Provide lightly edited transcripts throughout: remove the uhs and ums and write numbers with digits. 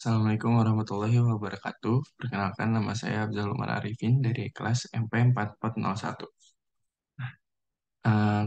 Assalamualaikum warahmatullahi wabarakatuh. Perkenalkan nama saya Abdul Umar Arifin dari kelas MP 4401.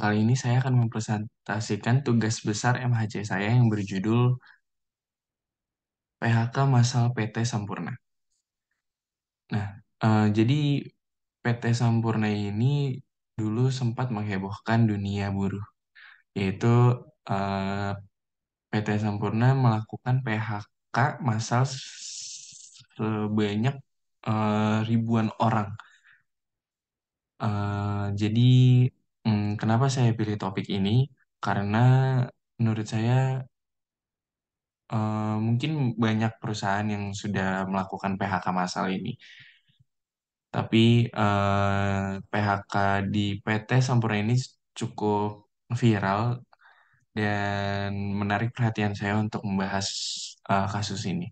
Kali ini saya akan mempresentasikan tugas besar MHC saya yang berjudul PHK Massal PT Sampurna. Nah, jadi PT Sampurna ini dulu sempat menghebohkan dunia buruh, yaitu eh, PT Sampurna melakukan PHK massal sebanyak ribuan orang. Jadi, kenapa saya pilih topik ini? Karena menurut saya mungkin banyak perusahaan yang sudah melakukan PHK massal ini, tapi PHK di PT Sampurna ini cukup viral dan menarik perhatian saya untuk membahas kasus ini.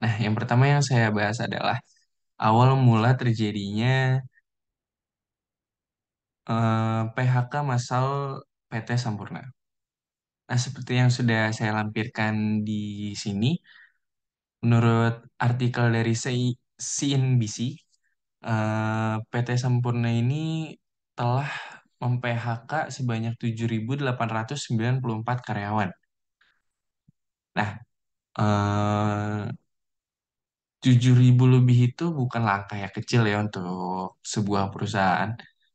Nah, yang pertama yang saya bahas adalah awal mula terjadinya PHK massal PT Sampurna. Nah, seperti yang sudah saya lampirkan di sini, menurut artikel dari CNBC, PT Sampurna ini telah mem-PHK sebanyak 7.894 karyawan. Nah, 7.000 lebih itu bukanlah angka yang kecil ya untuk sebuah perusahaan.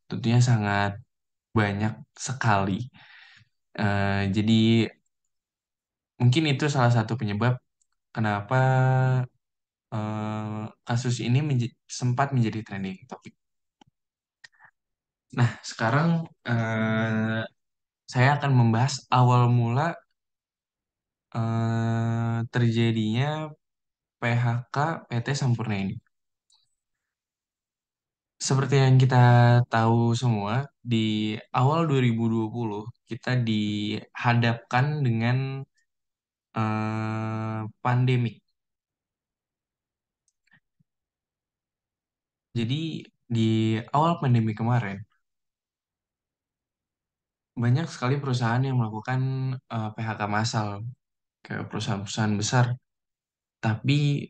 Tentunya sangat banyak sekali. Jadi, mungkin itu salah satu penyebab kenapa kasus ini sempat menjadi trending topik. Nah, sekarang saya akan membahas awal mula terjadinya PHK PT Sampurna ini. Seperti yang kita tahu semua, di awal 2020 kita dihadapkan dengan pandemik. Jadi di awal pandemi kemarin, banyak sekali perusahaan yang melakukan PHK massal ke perusahaan-perusahaan besar. Tapi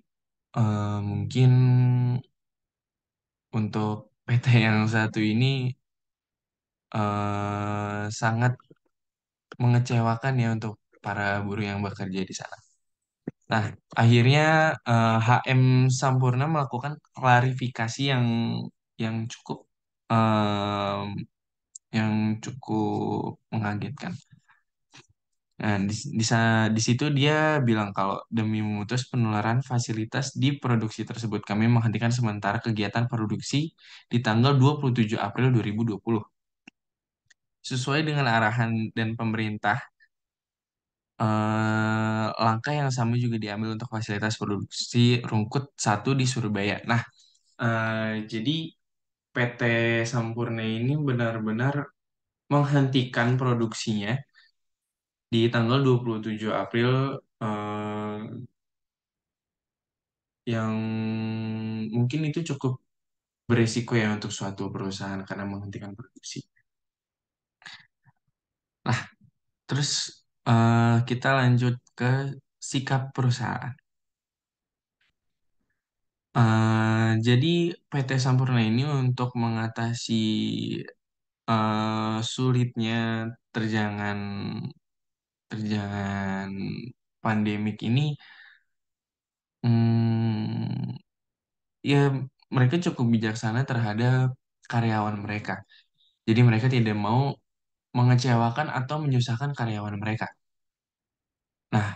mungkin untuk PT yang satu ini sangat mengecewakan ya untuk para buruh yang bekerja di sana. Nah, akhirnya HM Sampurna melakukan klarifikasi yang cukup em, yang cukup mengagetkan. Nah, di situ dia bilang kalau demi memutus penularan fasilitas di produksi tersebut, kami menghentikan sementara kegiatan produksi di tanggal 27 April 2020. Sesuai dengan arahan dan pemerintah, langkah yang sama juga diambil untuk fasilitas produksi rungkut satu di Surabaya. Nah, jadi PT Sampurna ini benar-benar menghentikan produksinya di tanggal 27 April eh, yang mungkin itu cukup beresiko ya untuk suatu perusahaan karena menghentikan produksi. Nah, terus kita lanjut ke sikap perusahaan. Jadi PT Sampurna ini untuk mengatasi sulitnya terjangan terjangan pandemik ini, hmm, ya mereka cukup bijaksana terhadap karyawan mereka. Jadi mereka tidak mau mengecewakan atau menyusahkan karyawan mereka. Nah,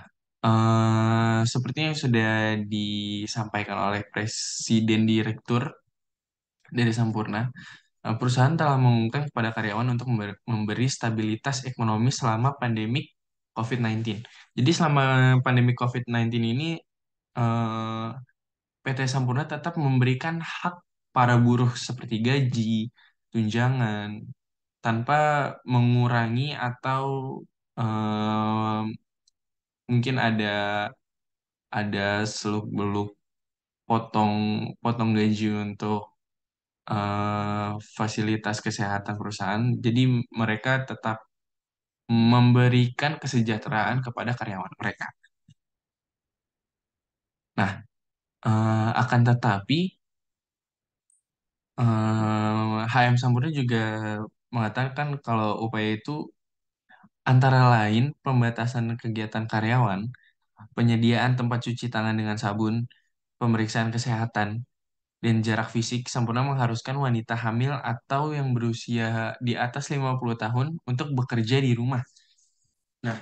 seperti yang sudah disampaikan oleh Presiden Direktur dari Sampurna, perusahaan telah mengumumkan kepada karyawan untuk memberi stabilitas ekonomi selama pandemi COVID-19. Jadi selama pandemi COVID-19 ini, eh, PT Sampurna tetap memberikan hak para buruh seperti gaji, tunjangan, tanpa mengurangi atau eh, mungkin ada seluk-beluk potong potong gaji untuk eh, fasilitas kesehatan perusahaan. Jadi mereka tetap memberikan kesejahteraan kepada karyawan mereka. Nah, akan tetapi HM Sampurna juga mengatakan kalau upaya itu antara lain pembatasan kegiatan karyawan, penyediaan tempat cuci tangan dengan sabun, pemeriksaan kesehatan, dan jarak fisik sempurna mengharuskan wanita hamil atau yang berusia di atas 50 tahun untuk bekerja di rumah. Nah,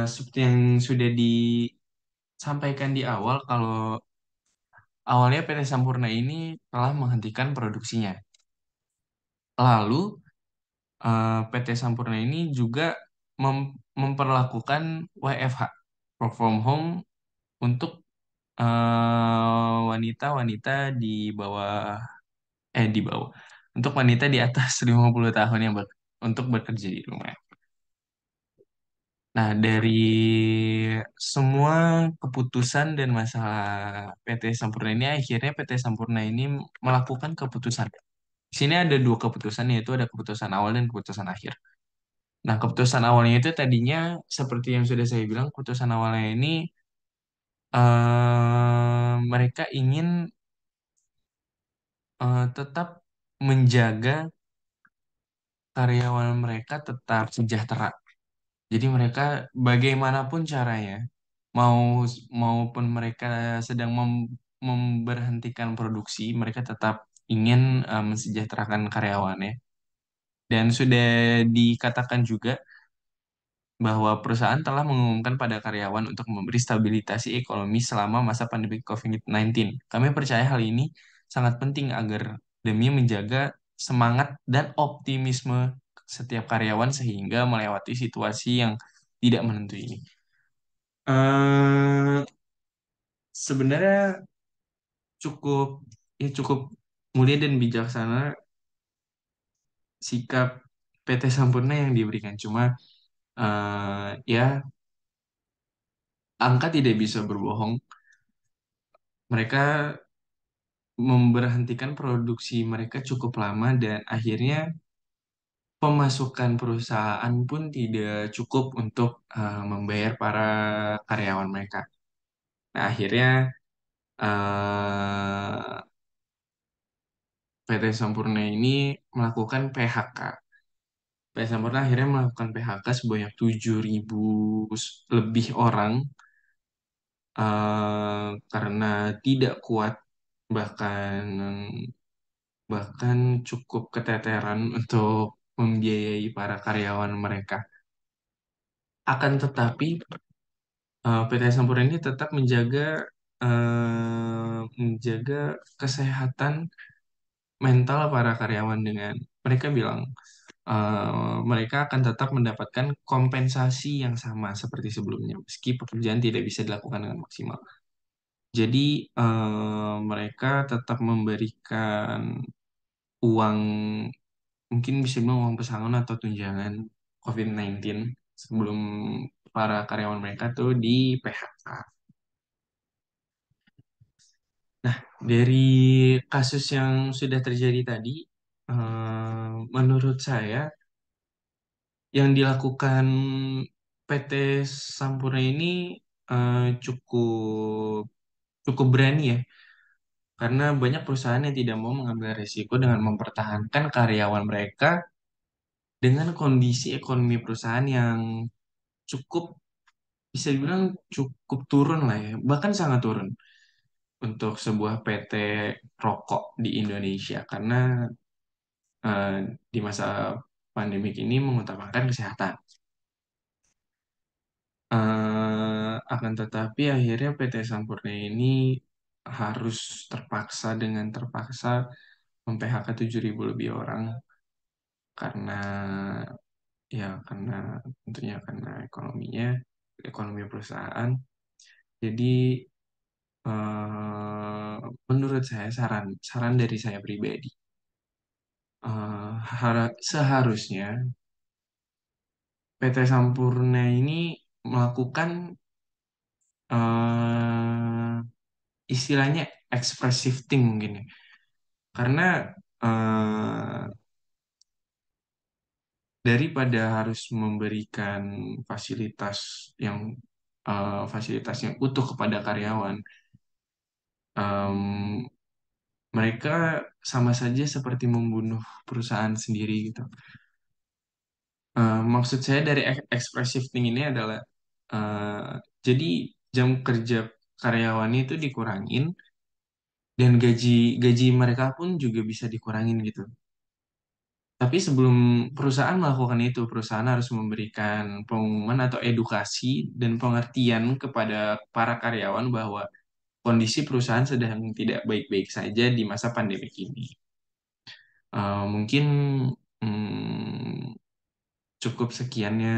seperti yang sudah disampaikan di awal, kalau awalnya PT Sampurna ini telah menghentikan produksinya. Lalu, PT Sampurna ini juga memperlakukan WFH, work from home, untuk wanita-wanita di bawah, di bawah, untuk wanita di atas 50 tahun yang untuk bekerja di rumah. Nah, dari semua keputusan dan masalah PT Sampurna ini, akhirnya PT Sampurna ini melakukan keputusan. Di sini ada dua keputusan, yaitu ada keputusan awal dan keputusan akhir. Nah, keputusan awalnya itu tadinya seperti yang sudah saya bilang, keputusan awalnya ini mereka ingin tetap menjaga karyawan mereka tetap sejahtera. Jadi mereka bagaimanapun caranya, mau maupun mereka sedang memberhentikan produksi, mereka tetap ingin mensejahterakan karyawannya. Dan sudah dikatakan juga bahwa perusahaan telah mengumumkan pada karyawan untuk memberi stabilisasi ekonomi selama masa pandemi COVID-19. Kami percaya hal ini sangat penting agar demi menjaga semangat dan optimisme setiap karyawan sehingga melewati situasi yang tidak menentu ini. eh Sebenarnya cukup cukup mulia dan bijaksana sikap PT Sampurna yang diberikan. Cuma ya angka tidak bisa berbohong. Mereka memberhentikan produksi mereka cukup lama dan akhirnya pemasukan perusahaan pun tidak cukup untuk membayar para karyawan mereka. Nah, akhirnya eh, PT Sampurna ini melakukan PHK. PT Sampurna akhirnya melakukan PHK sebanyak 7.000 lebih orang karena tidak kuat, bahkan bahkan cukup keteteran untuk membiayai para karyawan mereka. Akan tetapi PT Sampurna ini tetap menjaga kesehatan mental para karyawan dengan mereka bilang mereka akan tetap mendapatkan kompensasi yang sama seperti sebelumnya meski pekerjaan tidak bisa dilakukan dengan maksimal. Jadi mereka tetap memberikan uang, mungkin bisa bilang uang pesangon atau tunjangan COVID-19 sebelum para karyawan mereka tuh di PHK. Nah, dari kasus yang sudah terjadi tadi, menurut saya yang dilakukan PT Sampurna ini cukup cukup berani ya, karena banyak perusahaan yang tidak mau mengambil risiko dengan mempertahankan karyawan mereka dengan kondisi ekonomi perusahaan yang cukup bisa dibilang cukup turun lah ya, bahkan sangat turun untuk sebuah PT rokok di Indonesia karena eh, di masa pandemik ini mengutamakan kesehatan. Akan tetapi akhirnya PT Sampurna ini harus terpaksa mem-PHK 7.000 lebih orang karena karena tentunya karena ekonomi perusahaan. Jadi eh, menurut saya saran saran dari saya pribadi, seharusnya PT Sampurna ini melakukan eh, istilahnya express shifting mungkin ya. Karena eh, daripada harus memberikan fasilitas yang fasilitas yang utuh kepada karyawan, Em, Mereka sama saja seperti membunuh perusahaan sendiri gitu. Maksud saya dari express shifting ini adalah jadi jam kerja karyawan itu dikurangin dan gaji gaji mereka pun juga bisa dikurangin gitu. Tapi sebelum perusahaan melakukan itu, perusahaan harus memberikan pengumuman atau edukasi dan pengertian kepada para karyawan bahwa kondisi perusahaan sedang tidak baik-baik saja di masa pandemi ini. Mungkin hmm, cukup sekiannya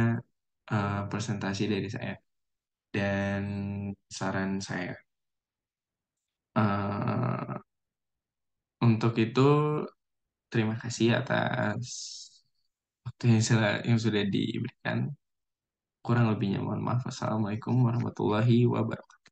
presentasi dari saya dan saran saya. Eh, untuk itu, terima kasih atas waktu yang sudah diberikan. Kurang lebihnya mohon maaf. Assalamualaikum warahmatullahi wabarakatuh.